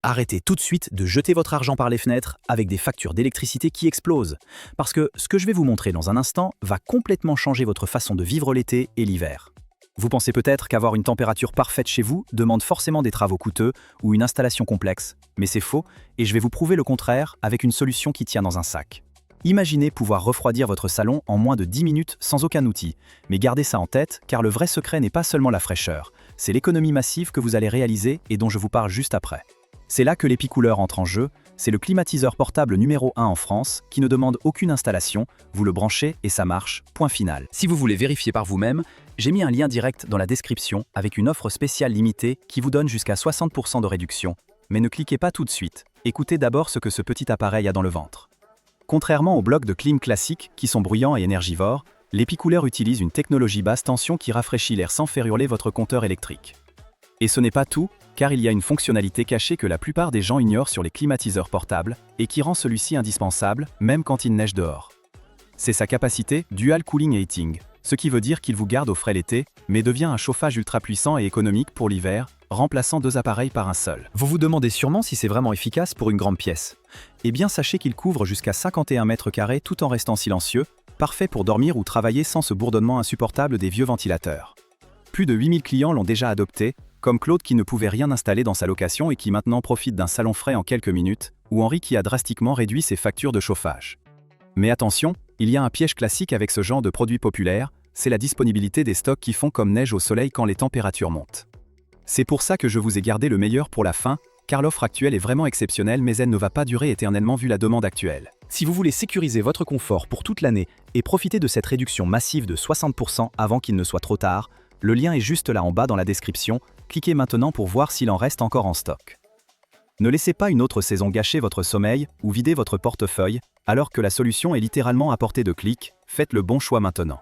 Arrêtez tout de suite de jeter votre argent par les fenêtres avec des factures d'électricité qui explosent. Parce que ce que je vais vous montrer dans un instant va complètement changer votre façon de vivre l'été et l'hiver. Vous pensez peut-être qu'avoir une température parfaite chez vous demande forcément des travaux coûteux ou une installation complexe, mais c'est faux et je vais vous prouver le contraire avec une solution qui tient dans un sac. Imaginez pouvoir refroidir votre salon en moins de 10 minutes sans aucun outil, mais gardez ça en tête car le vrai secret n'est pas seulement la fraîcheur, c'est l'économie massive que vous allez réaliser et dont je vous parle juste après. C'est là que l'Epicooleur entre en jeu, c'est le climatiseur portable numéro 1 en France qui ne demande aucune installation, vous le branchez et ça marche, point final. Si vous voulez vérifier par vous-même, j'ai mis un lien direct dans la description avec une offre spéciale limitée qui vous donne jusqu'à 60% de réduction. Mais ne cliquez pas tout de suite, écoutez d'abord ce que ce petit appareil a dans le ventre. Contrairement aux blocs de clim classiques qui sont bruyants et énergivores, l'Epicooleur utilise une technologie basse tension qui rafraîchit l'air sans faire hurler votre compteur électrique. Et ce n'est pas tout, car il y a une fonctionnalité cachée que la plupart des gens ignorent sur les climatiseurs portables et qui rend celui-ci indispensable, même quand il neige dehors. C'est sa capacité Dual Cooling Heating, ce qui veut dire qu'il vous garde au frais l'été, mais devient un chauffage ultra puissant et économique pour l'hiver, remplaçant 2 appareils par un seul. Vous vous demandez sûrement si c'est vraiment efficace pour une grande pièce. Eh bien sachez qu'il couvre jusqu'à 51 mètres carrés tout en restant silencieux, parfait pour dormir ou travailler sans ce bourdonnement insupportable des vieux ventilateurs. Plus de 8000 clients l'ont déjà adopté, comme Claude qui ne pouvait rien installer dans sa location et qui maintenant profite d'un salon frais en quelques minutes, ou Henri qui a drastiquement réduit ses factures de chauffage. Mais attention, il y a un piège classique avec ce genre de produits populaires, c'est la disponibilité des stocks qui font comme neige au soleil quand les températures montent. C'est pour ça que je vous ai gardé le meilleur pour la fin, car l'offre actuelle est vraiment exceptionnelle mais elle ne va pas durer éternellement vu la demande actuelle. Si vous voulez sécuriser votre confort pour toute l'année et profiter de cette réduction massive de 60% avant qu'il ne soit trop tard, le lien est juste là en bas dans la description, cliquez maintenant pour voir s'il en reste encore en stock. Ne laissez pas une autre saison gâcher votre sommeil ou vider votre portefeuille, alors que la solution est littéralement à portée de clic, faites le bon choix maintenant.